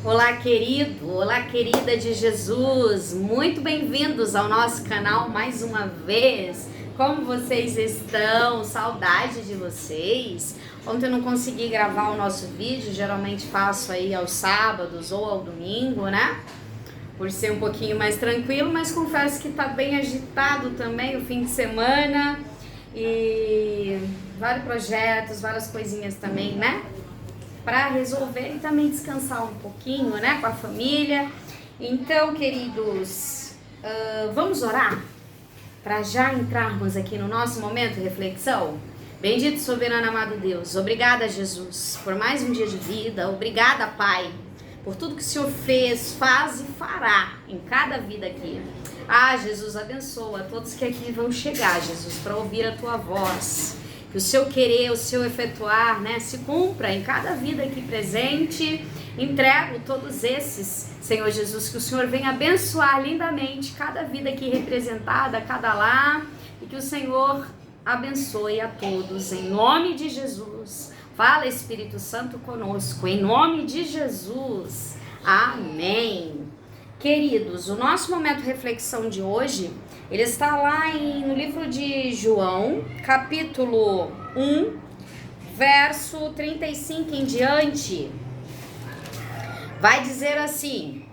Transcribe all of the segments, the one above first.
Olá, querido, olá, querida de Jesus, muito bem-vindos ao nosso canal mais uma vez. Como vocês estão? Saudade de vocês. Ontem eu não consegui gravar o nosso vídeo, geralmente faço aí aos sábados ou ao domingo, né? Por ser um pouquinho mais tranquilo, mas confesso que tá bem agitado também o fim de semana e vários projetos, várias coisinhas também, né? Para resolver e também descansar um pouquinho, né, com a família. Então, queridos, vamos orar para já entrarmos aqui no nosso momento de reflexão? Bendito, soberano, amado Deus, obrigada, Jesus, por mais um dia de vida. Obrigada, Pai, por tudo que o Senhor fez, faz e fará em cada vida aqui. Ah, Jesus, abençoa todos que aqui vão chegar, Jesus, para ouvir a Tua voz. Que o seu querer, o seu efetuar, né, se cumpra em cada vida aqui presente. Entrego todos esses, Senhor Jesus, que o Senhor venha abençoar lindamente cada vida aqui representada, cada lar, e que o Senhor abençoe a todos, em nome de Jesus. Fala, Espírito Santo, conosco, em nome de Jesus. Amém. Queridos, o nosso momento de reflexão de hoje, ele está lá no livro de João, capítulo 1, verso 35 em diante. Vai dizer assim: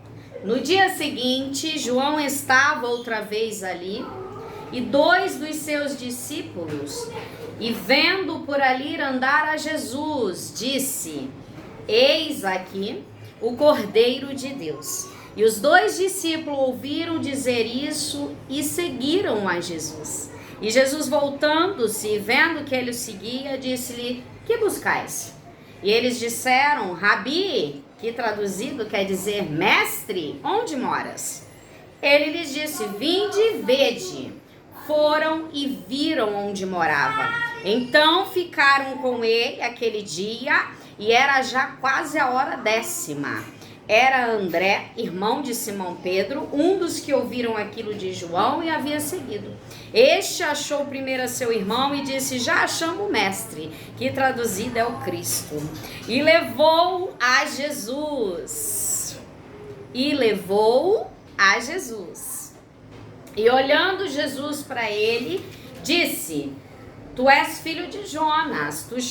no dia seguinte, João estava outra vez ali, e dois dos seus discípulos, e vendo por ali andar a Jesus, disse: eis aqui o Cordeiro de Deus. E os dois discípulos ouviram dizer isso e seguiram a Jesus. E Jesus, voltando-se e vendo que ele o seguia, disse-lhe: que buscais? E eles disseram: Rabi, que traduzido quer dizer mestre, onde moras? Ele lhes disse: vinde e vede. Foram e viram onde morava. Então ficaram com ele aquele dia, e era já quase a hora 10ª. Era André, irmão de Simão Pedro, um dos que ouviram aquilo de João e havia seguido. Este achou primeiro a seu irmão e disse: já achamos o mestre, que traduzido é o Cristo. E levou a Jesus. E olhando Jesus para ele, disse: tu és filho de Jonas, tu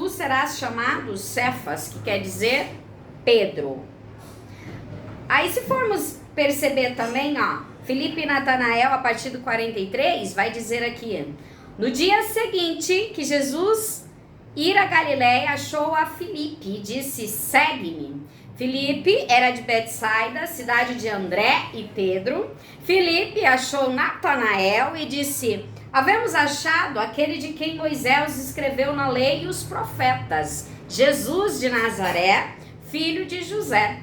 serás chamado Cefas, que quer dizer Pedro. Aí, se formos perceber também, ó, Filipe e Natanael, a partir do 43, vai dizer aqui: no dia seguinte que Jesus ir a Galiléia, achou a Filipe e disse: segue-me. Filipe era de Betsaida, cidade de André e Pedro. Filipe achou Natanael e disse: havemos achado aquele de quem Moisés escreveu na lei e os profetas, Jesus de Nazaré, filho de José.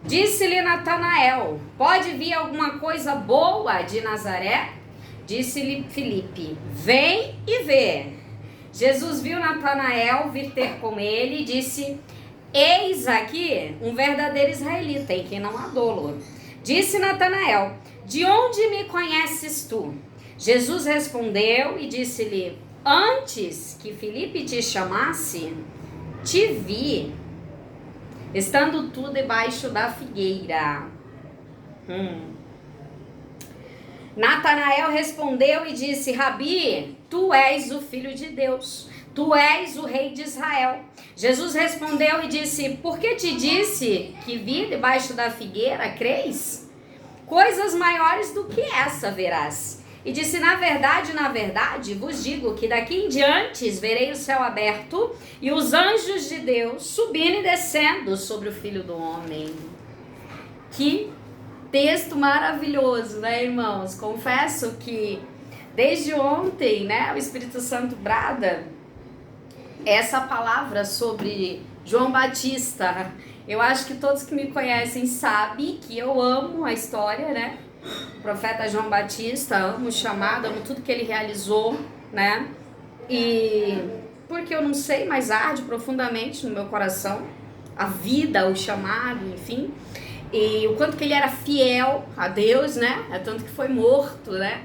Disse-lhe Natanael: pode vir alguma coisa boa de Nazaré? Disse-lhe Filipe: vem e vê. Jesus viu Natanael vir ter com ele e disse: eis aqui um verdadeiro israelita, em quem não há dolo. Disse Natanael: de onde me conheces tu? Jesus respondeu e disse-lhe: antes que Filipe te chamasse, te vi, estando tu debaixo da figueira. Natanael respondeu e disse: Rabi, tu és o Filho de Deus, tu és o Rei de Israel. Jesus respondeu e disse: por que te disse que vi debaixo da figueira, crês? Coisas maiores do que essa verás. E disse: na verdade, vos digo que daqui em diante verei o céu aberto e os anjos de Deus subindo e descendo sobre o Filho do Homem. Que texto maravilhoso, né, irmãos? Confesso que desde ontem, né, o Espírito Santo brada essa palavra sobre João Batista. Eu acho que todos que me conhecem sabem que eu amo a história, né? O profeta João Batista, amo o chamado, amo tudo que ele realizou, né? E porque eu não sei, mas arde profundamente no meu coração a vida, o chamado, enfim. E o quanto que ele era fiel a Deus, né? É tanto que foi morto, né?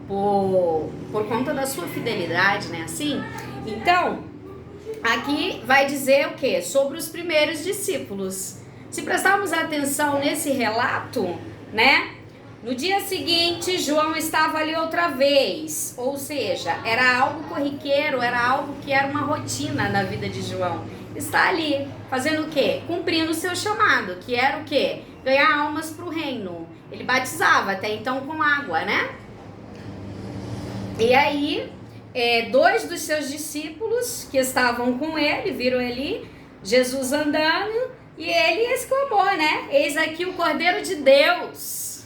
Por conta da sua fidelidade, né? Assim, então, aqui vai dizer o quê? Sobre os primeiros discípulos. Se prestarmos atenção nesse relato, né? No dia seguinte, João estava ali outra vez, ou seja, era algo corriqueiro, era algo que era uma rotina na vida de João. Está ali, fazendo o quê? Cumprindo o seu chamado, que era o quê? Ganhar almas para o reino. Ele batizava até então com água, né? E aí, dois dos seus discípulos que estavam com ele, viram ali Jesus andando, e ele exclamou, né? Eis aqui o Cordeiro de Deus,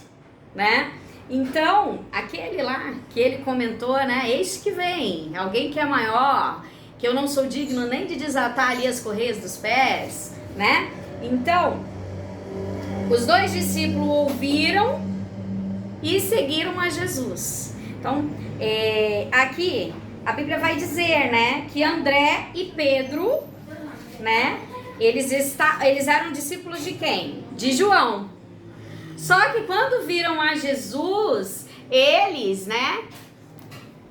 né? Então, aquele lá que ele comentou, né? Eis que vem, alguém que é maior, que eu não sou digno nem de desatar ali as correias dos pés, né? Então, os dois discípulos ouviram e seguiram a Jesus. Então, aqui a Bíblia vai dizer, né, que André e Pedro, né, eles eram discípulos de quem? De João. Só que quando viram a Jesus, eles, né,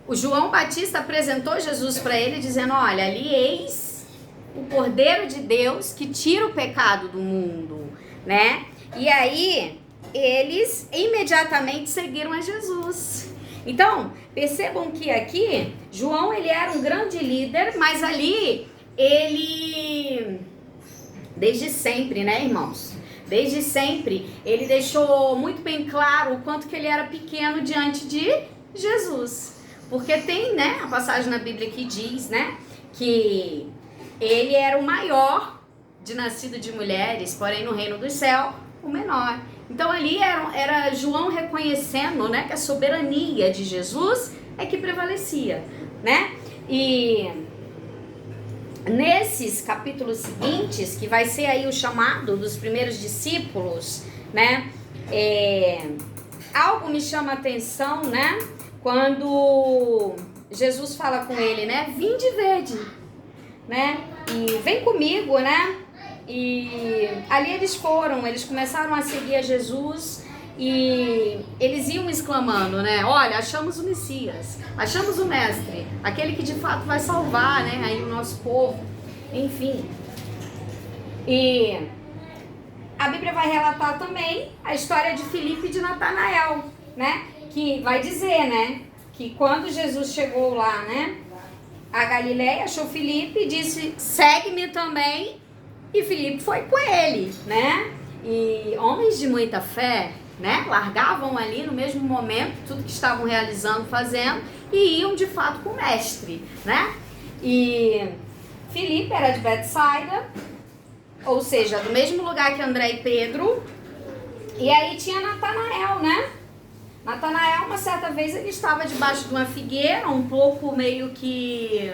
o João Batista apresentou Jesus para ele dizendo, olha, ali eis o Cordeiro de Deus que tira o pecado do mundo, né? E aí, eles imediatamente seguiram a Jesus. Então, percebam que aqui, João, ele era um grande líder, mas ali, ele, desde sempre, né, irmãos? Desde sempre, ele deixou muito bem claro o quanto que ele era pequeno diante de Jesus. Porque tem, né, a passagem na Bíblia que diz, né, que ele era o maior de nascido de mulheres, porém no reino do céu, o menor. Então ali era João reconhecendo, né, que a soberania de Jesus é que prevalecia, né? E nesses capítulos seguintes, que vai ser aí o chamado dos primeiros discípulos, né? Algo me chama a atenção, né? Quando Jesus fala com ele, né? Vinde e vede, né? E vem comigo, né? E ali eles começaram a seguir a Jesus e eles iam exclamando, né? Olha, achamos o Messias, achamos o Mestre, aquele que de fato vai salvar, né? Aí o nosso povo, enfim. E a Bíblia vai relatar também a história de Filipe e de Natanael, né? Que vai dizer, né? Que quando Jesus chegou lá, né? A Galileia, achou Filipe e disse, segue-me também. E Filipe foi com ele, né? E homens de muita fé, né? Largavam ali no mesmo momento tudo que estavam realizando, fazendo, e iam de fato com o mestre, né? E Filipe era de Betsaida, ou seja, do mesmo lugar que André e Pedro. E aí tinha Natanael, né? Natanael, uma certa vez, ele estava debaixo de uma figueira, um pouco meio que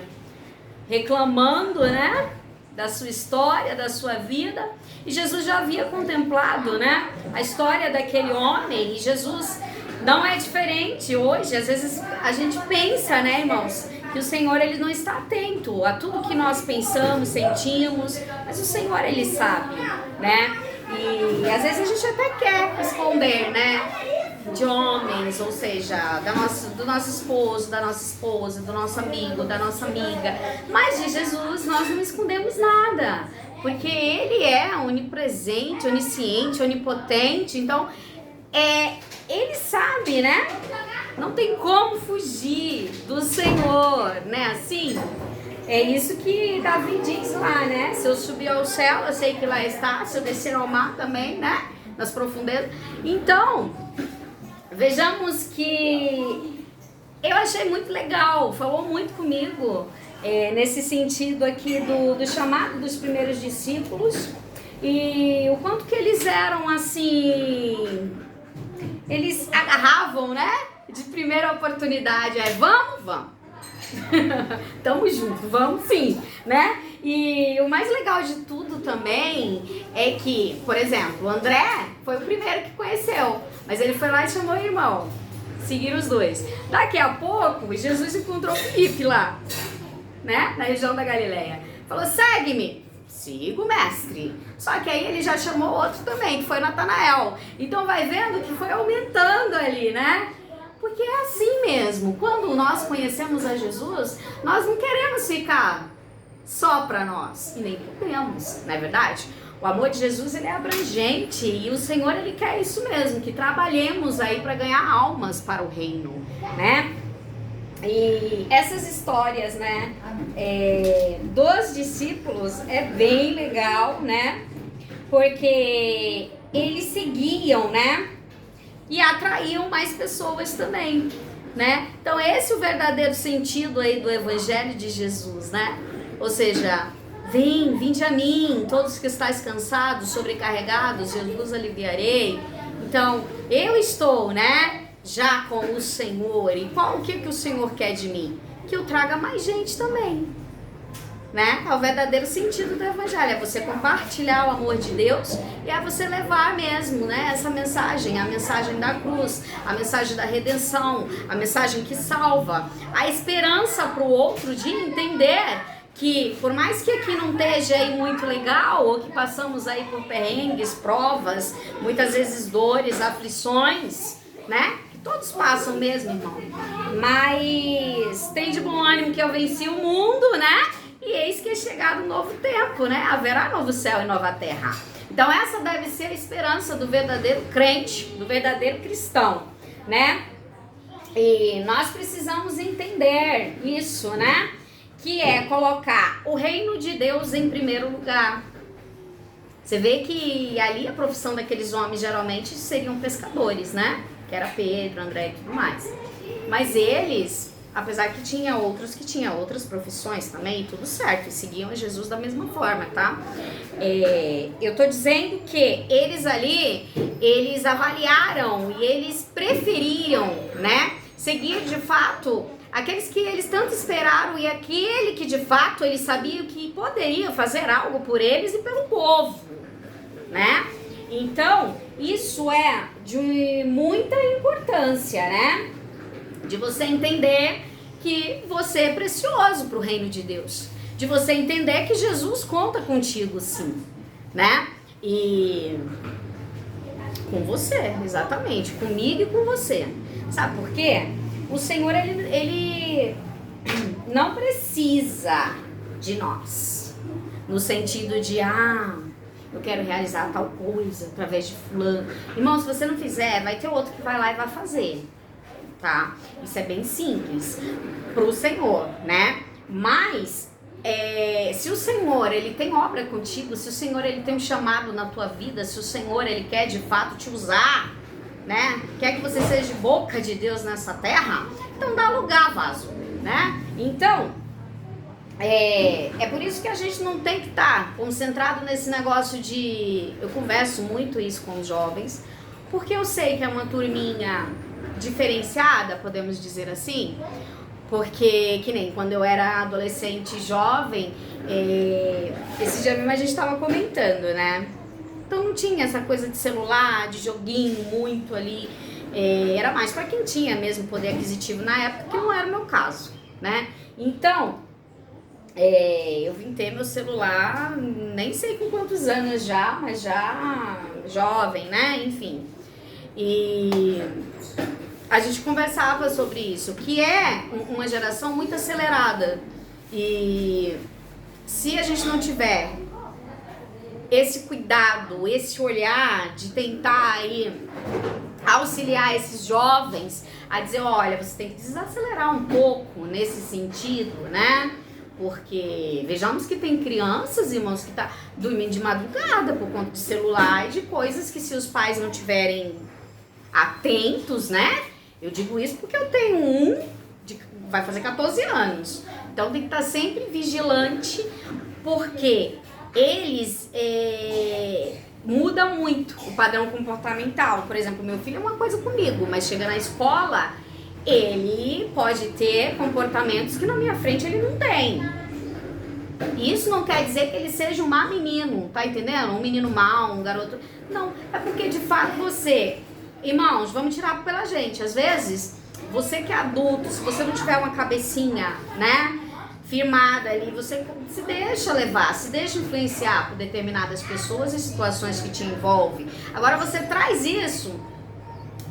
reclamando, né? Da sua história, da sua vida, e Jesus já havia contemplado, né, a história daquele homem, e Jesus não é diferente hoje. Às vezes a gente pensa, né, irmãos, que o Senhor, ele não está atento a tudo que nós pensamos, sentimos, mas o Senhor, ele sabe, né, e às vezes a gente até quer esconder, né, de homens, ou seja, do nosso esposo, da nossa esposa, do nosso amigo, da nossa amiga. Mas de Jesus nós não escondemos nada, porque Ele é onipresente, onisciente, onipotente. Então, Ele sabe, né? Não tem como fugir do Senhor, né? Assim, é isso que Davi diz lá, né? Se eu subir ao céu, eu sei que lá está. Se eu descer ao mar também, né? Nas profundezas. Então, vejamos que eu achei muito legal, falou muito comigo nesse sentido aqui do chamado dos primeiros discípulos, e o quanto que eles eram assim, eles agarravam, né, de primeira oportunidade, vamos, tamo junto, vamos sim, né? E o mais legal de tudo também é que, por exemplo, o André foi o primeiro que conheceu, mas ele foi lá e chamou o irmão, seguiram os dois. Daqui a pouco, Jesus encontrou Filipe lá, né, na região da Galileia. Falou, segue-me. Sigo, mestre. Só que aí ele já chamou outro também, que foi Natanael. Então vai vendo que foi aumentando ali, né? Porque é assim mesmo. Quando nós conhecemos a Jesus, nós não queremos ficar só para nós. E nem podemos, não é verdade? O amor de Jesus, ele é abrangente, e o Senhor, ele quer isso mesmo, que trabalhemos aí para ganhar almas para o reino, né? E essas histórias, né, dos discípulos é bem legal, né? Porque eles seguiam, né? E atraíam mais pessoas também, né? Então esse é o verdadeiro sentido aí do Evangelho de Jesus, né? Ou seja, vinde a mim, todos que estáis cansados, sobrecarregados, eu vos aliviarei. Então, eu estou, né, já com o Senhor. E o que o Senhor quer de mim? Que eu traga mais gente também, né? É o verdadeiro sentido do Evangelho, é você compartilhar o amor de Deus e é você levar mesmo, né, essa mensagem, a mensagem da cruz, a mensagem da redenção, a mensagem que salva, a esperança para o outro de entender que por mais que aqui não esteja aí muito legal, ou que passamos aí por perrengues, provas, muitas vezes dores, aflições, né? Todos passam mesmo, irmão. Mas tem de bom ânimo que eu venci o mundo, né? E eis que é chegado um novo tempo, né? Haverá novo céu e nova terra. Então essa deve ser a esperança do verdadeiro crente, do verdadeiro cristão, né? E nós precisamos entender isso, né? Que é colocar o reino de Deus em primeiro lugar. Você vê que ali a profissão daqueles homens geralmente seriam pescadores, né? Que era Pedro, André e tudo mais. Mas eles, apesar que tinha outros que tinham outras profissões também, tudo certo, e seguiam Jesus da mesma forma, tá? Eu tô dizendo que eles ali, eles avaliaram e eles preferiam, né? Seguir de fato aqueles que eles tanto esperaram e aquele que de fato eles sabiam que poderia fazer algo por eles e pelo povo, né? Então, isso é de muita importância, né? De você entender que você é precioso para o reino de Deus. De você entender que Jesus conta contigo, sim, né? E com você, exatamente, comigo e com você. Sabe por quê? O Senhor, ele não precisa de nós, no sentido de, eu quero realizar tal coisa através de fulano. Irmão, se você não fizer, vai ter outro que vai lá e vai fazer, tá? Isso é bem simples pro Senhor, né? Mas, se o Senhor, ele tem obra contigo, se o Senhor, ele tem um chamado na tua vida, se o Senhor, ele quer de fato te usar, né? Quer que você seja boca de Deus nessa terra? Então dá lugar, vaso, né? Então, é por isso que a gente não tem que estar concentrado nesse negócio de... Eu converso muito isso com os jovens, porque eu sei que é uma turminha diferenciada, podemos dizer assim, porque, que nem quando eu era adolescente jovem, esse dia mesmo a gente estava comentando, né? Então não tinha essa coisa de celular, de joguinho muito ali, era mais para quem tinha mesmo poder aquisitivo na época, que não era o meu caso, né? Então, eu vim ter meu celular, nem sei com quantos anos já, mas já jovem, né? Enfim, e a gente conversava sobre isso, que é uma geração muito acelerada, e se a gente não tiver esse cuidado, esse olhar de tentar aí auxiliar esses jovens a dizer, olha, você tem que desacelerar um pouco nesse sentido, né? Porque vejamos que tem crianças, irmãos, que tá dormindo de madrugada por conta de celular e de coisas que, se os pais não tiverem atentos, né? Eu digo isso porque eu tenho vai fazer 14 anos. Então tem que estar sempre vigilante, porque eles mudam muito o padrão comportamental. Por exemplo, meu filho é uma coisa comigo, mas chega na escola, ele pode ter comportamentos que na minha frente ele não tem. Isso não quer dizer que ele seja um má menino, tá entendendo? Um menino mau, um garoto... Não, é porque de fato você... Irmãos, vamos tirar pela gente. Às vezes, você que é adulto, se você não tiver uma cabecinha, né, firmada ali, você se deixa levar, se deixa influenciar por determinadas pessoas e situações que te envolvem. Agora você traz isso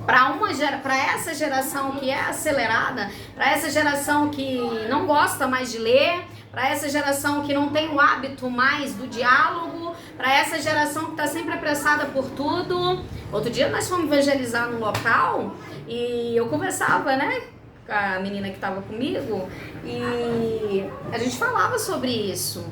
para essa geração que é acelerada, para essa geração que não gosta mais de ler, para essa geração que não tem o hábito mais do diálogo, para essa geração que está sempre apressada por tudo. Outro dia nós fomos evangelizar num local e eu conversava, né, com a menina que estava comigo e a gente falava sobre isso.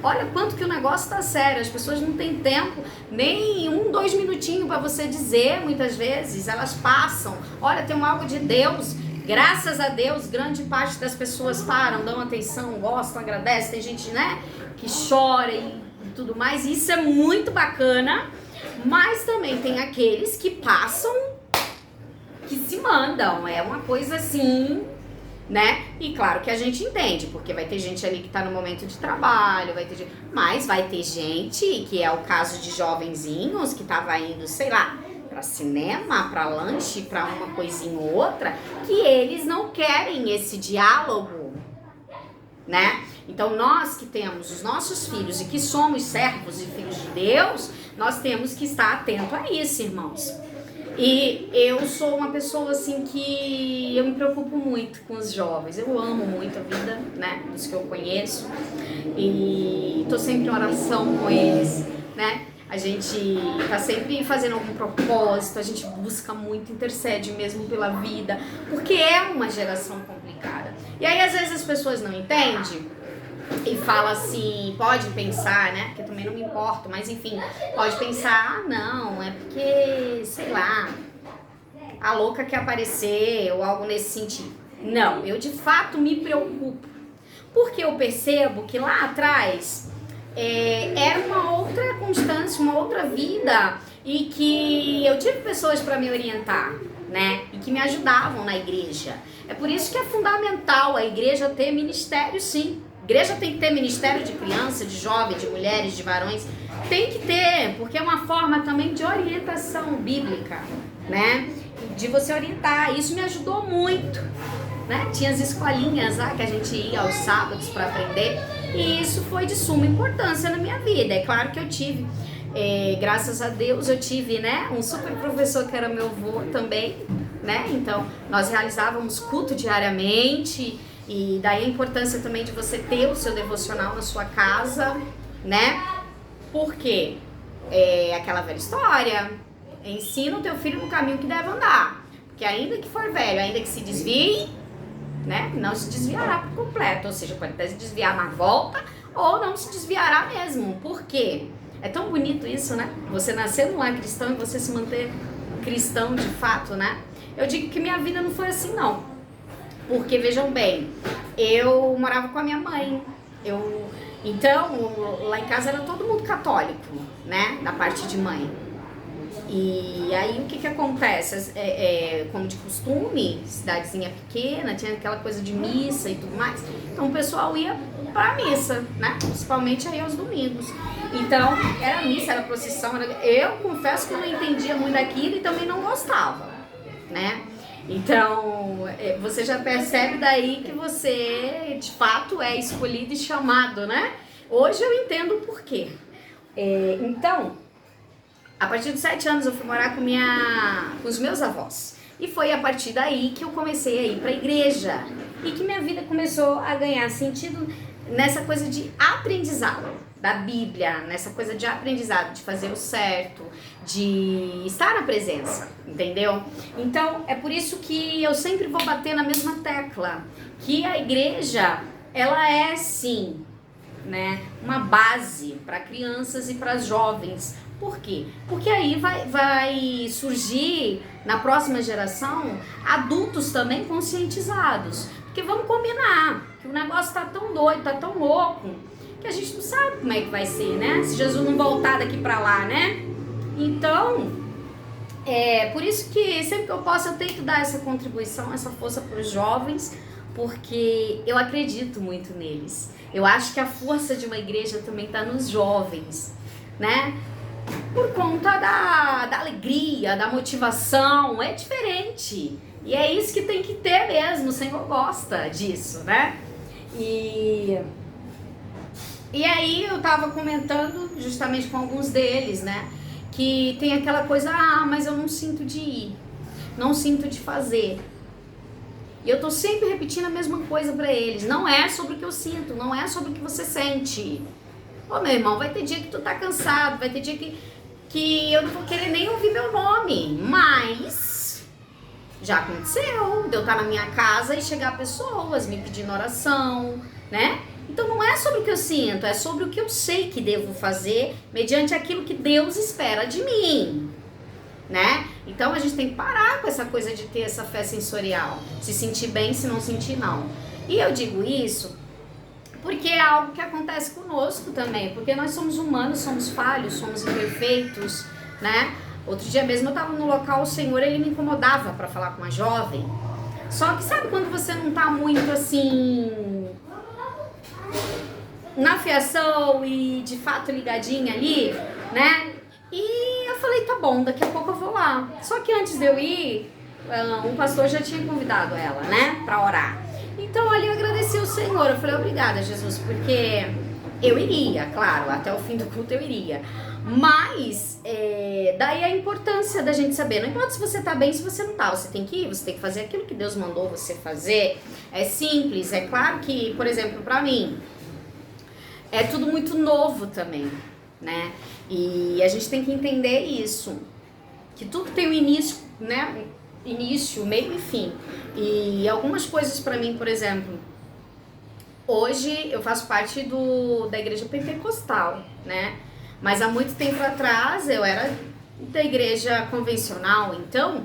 Olha quanto que o negócio tá sério, as pessoas não têm tempo, nem 2 minutinhos para você dizer, muitas vezes, elas passam. Olha, tem algo de Deus, graças a Deus, grande parte das pessoas param, dão atenção, gostam, agradecem, tem gente, né, que chora e tudo mais, e isso é muito bacana, mas também tem aqueles que passam, que se mandam, é uma coisa assim, né? E claro que a gente entende, porque vai ter gente ali que tá no momento de trabalho, mas vai ter gente, que é o caso de jovenzinhos, que tava indo, sei lá, pra cinema, pra lanche, pra uma coisinha ou outra, que eles não querem esse diálogo, né? Então nós que temos os nossos filhos e que somos servos e filhos de Deus, nós temos que estar atento a isso, irmãos. E eu sou uma pessoa assim que eu me preocupo muito com os jovens, eu amo muito a vida, né, dos que eu conheço e tô sempre em oração com eles, né, a gente tá sempre fazendo algum propósito, a gente busca muito, intercede mesmo pela vida, porque é uma geração complicada. E aí às vezes as pessoas não entendem e fala assim, pode pensar, né, porque eu também não me importo, mas enfim, pode pensar, ah não, é porque, sei lá, a louca quer aparecer ou algo nesse sentido. Não, eu de fato me preocupo, porque eu percebo que lá atrás era uma outra constância, uma outra vida, e que eu tive pessoas para me orientar, né, e que me ajudavam na igreja. É por isso que é fundamental a igreja ter ministério, sim. A igreja tem que ter ministério de criança, de jovem, de mulheres, de varões. Tem que ter, porque é uma forma também de orientação bíblica, né? De você orientar. Isso me ajudou muito, né? Tinha as escolinhas lá que a gente ia aos sábados para aprender. E isso foi de suma importância na minha vida. É claro que eu tive, graças a Deus, eu tive, né, um super professor que era meu avô também, né? Então, nós realizávamos culto diariamente. E daí a importância também de você ter o seu devocional na sua casa, né? Porque é aquela velha história, ensina o teu filho no caminho que deve andar. Porque ainda que for velho, ainda que se desvie, né? Não se desviará por completo. Ou seja, pode até se desviar na volta ou não se desviará mesmo. Por quê? É tão bonito isso, né? Você nascer num lar cristão e você se manter cristão de fato, né? Eu digo que minha vida não foi assim, não. Porque, vejam bem, eu morava com a minha mãe, então lá em casa era todo mundo católico, né, da parte de mãe. E aí o que acontece? Como de costume, cidadezinha pequena, tinha aquela coisa de missa e tudo mais, então o pessoal ia pra missa, né, principalmente aí aos domingos. Então era missa, era procissão, eu confesso que eu não entendia muito daquilo e também não gostava, né. Então, você já percebe daí que você, de fato, é escolhido e chamado, né? Hoje eu entendo o porquê. Então, a partir dos 7 anos eu fui morar com os meus avós. E foi a partir daí que eu comecei a ir para a igreja. E que minha vida começou a ganhar sentido nessa coisa de aprendizado da Bíblia, nessa coisa de aprendizado, de fazer o certo, de estar na presença, entendeu? Então, é por isso que eu sempre vou bater na mesma tecla, que a igreja, ela é sim, né, uma base para crianças e para jovens. Por quê? Porque aí vai surgir na próxima geração adultos também conscientizados. Porque vamos combinar que o negócio tá tão doido, tá tão louco, que a gente não sabe como é que vai ser, né? Se Jesus não voltar daqui pra lá, né? Então, por isso que sempre que eu posso eu tento dar essa contribuição, essa força para os jovens, porque eu acredito muito neles. Eu acho que a força de uma igreja também tá nos jovens, né? Por conta da alegria, da motivação, é diferente. E é isso que tem que ter mesmo, o Senhor gosta disso, né? E aí eu tava comentando justamente com alguns deles, né? Que tem aquela coisa, mas eu não sinto de ir, não sinto de fazer. E eu tô sempre repetindo a mesma coisa pra eles. Não é sobre o que eu sinto, não é sobre o que você sente. Ô, meu irmão, vai ter dia que tu tá cansado, vai ter dia que eu não vou querer nem ouvir meu nome, mas já aconteceu de eu estar na minha casa e chegar pessoas me pedindo oração, né? Então não é sobre o que eu sinto, é sobre o que eu sei que devo fazer mediante aquilo que Deus espera de mim, né? Então a gente tem que parar com essa coisa de ter essa fé sensorial, se sentir bem, se não sentir não. E eu digo isso porque é algo que acontece conosco também, porque nós somos humanos, somos falhos, somos imperfeitos, né? Outro dia mesmo eu estava no local, o Senhor, ele me incomodava para falar com uma jovem, só que sabe quando você não tá muito assim na fiação e de fato ligadinha ali, né? E eu falei, tá bom, daqui a pouco eu vou lá. Só que antes de eu ir, um pastor já tinha convidado ela, né, pra orar. Então ali eu agradeci ao Senhor, eu falei, obrigada, Jesus, porque eu iria, claro, até o fim do culto eu iria. Mas, daí a importância da gente saber, não importa se você tá bem, se você não tá, você tem que ir, você tem que fazer aquilo que Deus mandou você fazer. É simples, é claro que, por exemplo, pra mim, é tudo muito novo também, né? E a gente tem que entender isso, que tudo tem um início, né? Início, meio e fim. E algumas coisas pra mim, por exemplo, hoje eu faço parte da igreja pentecostal, né? Mas há muito tempo atrás eu era da igreja convencional, então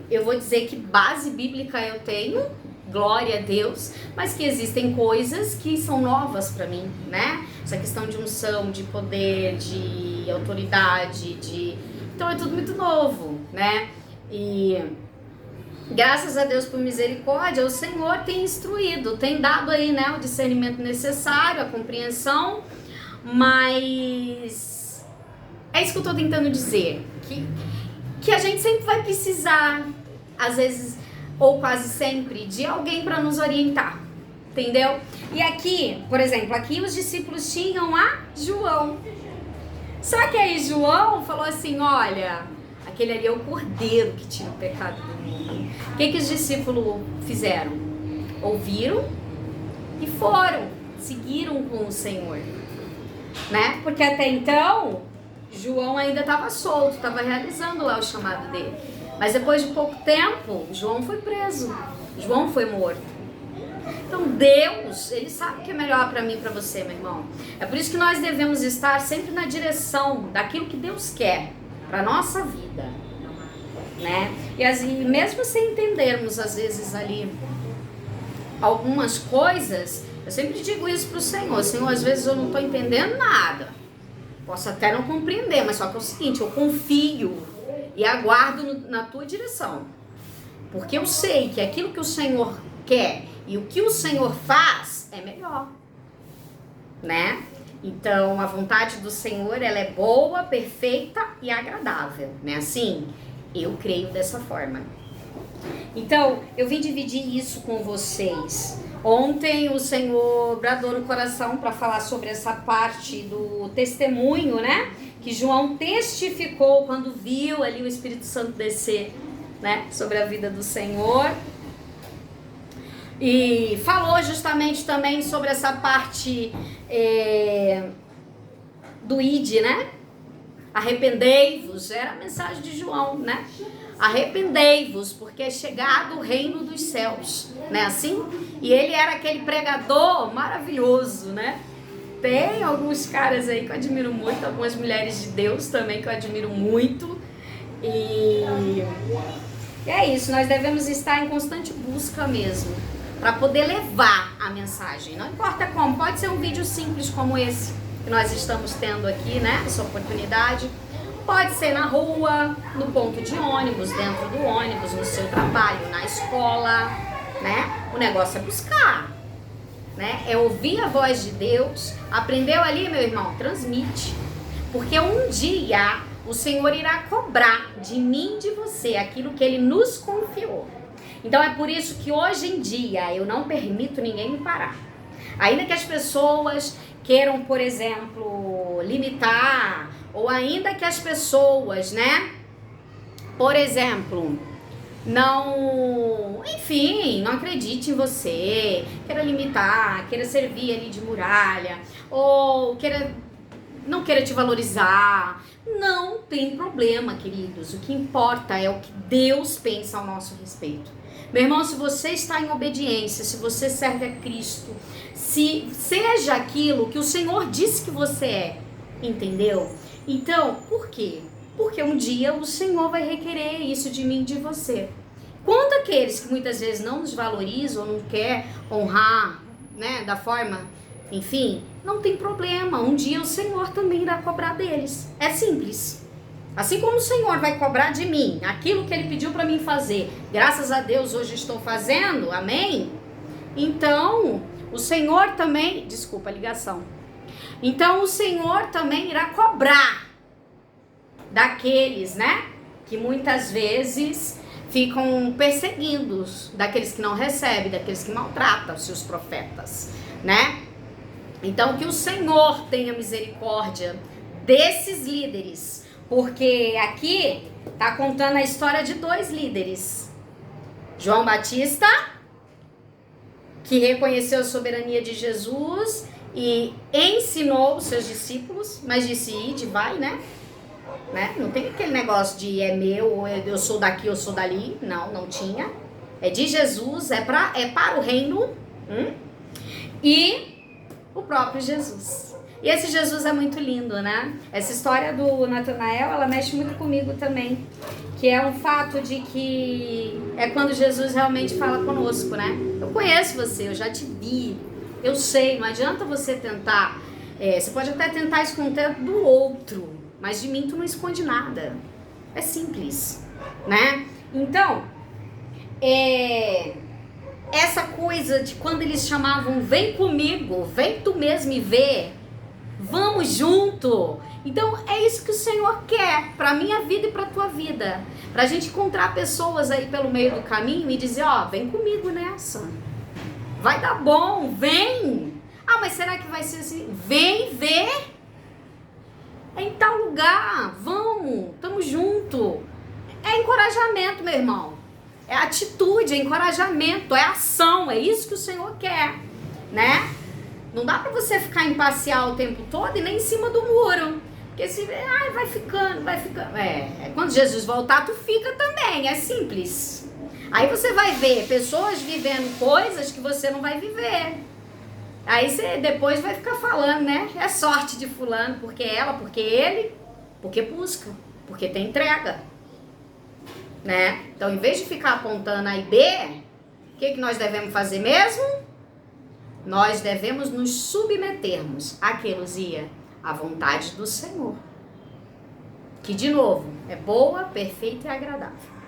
eu vou dizer que base bíblica eu tenho, glória a Deus, mas que existem coisas que são novas pra mim, né? Essa questão de unção, de poder, de autoridade, então é tudo muito novo, né? E graças a Deus por misericórdia, o Senhor tem instruído, tem dado aí, né, o discernimento necessário, a compreensão, mas é isso que eu tô tentando dizer, que a gente sempre vai precisar, às vezes, ou quase sempre, de alguém para nos orientar, entendeu? E aqui, por exemplo, aqui os discípulos tinham a João. Só que aí João falou assim, olha, aquele ali é o cordeiro que tira o pecado do mundo. O que os discípulos fizeram? Ouviram e foram, seguiram com o Senhor, né? Porque até então, João ainda estava solto, estava realizando lá o chamado dele. Mas depois de pouco tempo, João foi preso, João foi morto. Então Deus, Ele sabe o que é melhor para mim e para você, meu irmão. É por isso que nós devemos estar sempre na direção daquilo que Deus quer para nossa vida, né? E mesmo sem entendermos às vezes ali algumas coisas, eu sempre digo isso pro Senhor, Senhor, às vezes eu não estou entendendo nada, posso até não compreender, mas só que é o seguinte, eu confio e aguardo na tua direção, porque eu sei que aquilo que o Senhor quer e o que o Senhor faz é melhor, né? Então a vontade do Senhor, ela é boa, perfeita e agradável, né? Assim, eu creio dessa forma. Então eu vim dividir isso com vocês. Ontem o Senhor bradou no coração para falar sobre essa parte do testemunho, né? Que João testificou quando viu ali o Espírito Santo descer, né? Sobre a vida do Senhor. E falou justamente também sobre essa parte do ID, né? Arrependei-vos, era a mensagem de João, né? Arrependei-vos, porque é chegado o reino dos céus, né? Assim? E ele era aquele pregador maravilhoso, né? Tem alguns caras aí que eu admiro muito, algumas mulheres de Deus também que eu admiro muito. E é isso, nós devemos estar em constante busca mesmo, para poder levar a mensagem. Não importa como, pode ser um vídeo simples como esse que nós estamos tendo aqui, né? Essa oportunidade. Pode ser na rua, no ponto de ônibus, dentro do ônibus, no seu trabalho, na escola, né? O negócio é buscar, né? É ouvir a voz de Deus. Aprendeu ali, meu irmão? Transmite. Porque um dia o Senhor irá cobrar de mim e de você aquilo que Ele nos confiou. Então é por isso que hoje em dia eu não permito ninguém me parar. Ainda que as pessoas queiram, por exemplo, limitar, ou ainda que as pessoas, né, por exemplo, não, enfim, não acredite em você, queira limitar, queira servir ali de muralha, ou não queira te valorizar. Não tem problema, queridos. O que importa é o que Deus pensa ao nosso respeito. Meu irmão, se você está em obediência, se você serve a Cristo, se seja aquilo que o Senhor disse que você é, entendeu? Então, por quê? Porque um dia o Senhor vai requerer isso de mim e de você. Quanto aqueles que muitas vezes não nos valorizam, não quer honrar, né, da forma, enfim, não tem problema. Um dia o Senhor também irá cobrar deles. É simples. Assim como o Senhor vai cobrar de mim aquilo que Ele pediu para mim fazer, graças a Deus hoje estou fazendo, amém? Então, o Senhor também, desculpa a ligação. Então, o Senhor também irá cobrar daqueles, né, que muitas vezes ficam perseguindo, daqueles que não recebem, daqueles que maltratam os seus profetas, né? Então, que o Senhor tenha misericórdia desses líderes, porque aqui tá contando a história de 2 líderes. João Batista, que reconheceu a soberania de Jesus e ensinou os seus discípulos, mas disse, ide, vai, né? Não tem aquele negócio de é meu, ou eu sou daqui, eu sou dali. Não tinha. É de Jesus, é para o reino. E o próprio Jesus. E esse Jesus é muito lindo, né? Essa história do Natanael, ela mexe muito comigo também. Que é um fato de que é quando Jesus realmente fala conosco, né? Eu conheço você, eu já te vi, eu sei, não adianta você tentar. Você pode até tentar esconder do outro, mas de mim tu não esconde nada. É simples, né? Então, essa coisa de quando eles chamavam, vem comigo, vem tu mesmo e vê, vamos junto. Então é isso que o Senhor quer pra minha vida e pra tua vida. Pra gente encontrar pessoas aí pelo meio do caminho e dizer, ó, vem comigo nessa. Vai dar bom, vem. Ah, mas será que vai ser assim? Vem ver. É em tal lugar, vamos, tamo junto. É encorajamento, meu irmão. É atitude, é encorajamento, é ação, é isso que o Senhor quer, né? Não dá pra você ficar imparcial o tempo todo e nem em cima do muro. Porque se vai ficando. Quando Jesus voltar, tu fica também, é simples. Aí você vai ver pessoas vivendo coisas que você não vai viver. Aí você depois vai ficar falando, né? É sorte de fulano, porque ela, porque ele, porque busca, porque tem entrega, né? Então, em vez de ficar apontando A e B, o que nós devemos fazer mesmo? Nós devemos nos submetermos à vontade do Senhor, que de novo é boa, perfeita e agradável.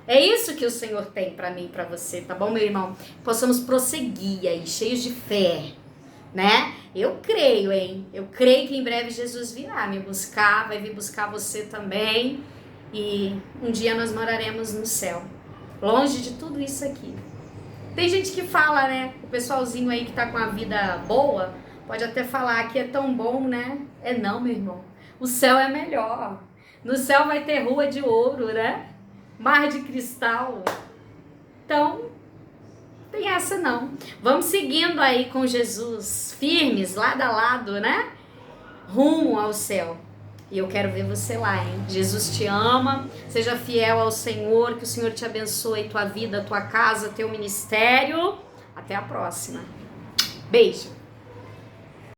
É isso que o Senhor tem pra mim e pra você, tá bom, meu irmão? Possamos prosseguir aí, cheios de fé, né? Eu creio, hein? Eu creio que em breve Jesus virá me buscar, vai vir buscar você também. E um dia nós moraremos no céu, longe de tudo isso aqui. Tem gente que fala, né? O pessoalzinho aí que tá com a vida boa, pode até falar que é tão bom, né? É não, meu irmão. O céu é melhor. No céu vai ter rua de ouro, né? Mar de cristal. Então, tem essa não. Vamos seguindo aí com Jesus, firmes, lado a lado, né? Rumo ao céu. E eu quero ver você lá, hein? Jesus te ama, seja fiel ao Senhor, que o Senhor te abençoe, tua vida, tua casa, teu ministério. Até a próxima. Beijo.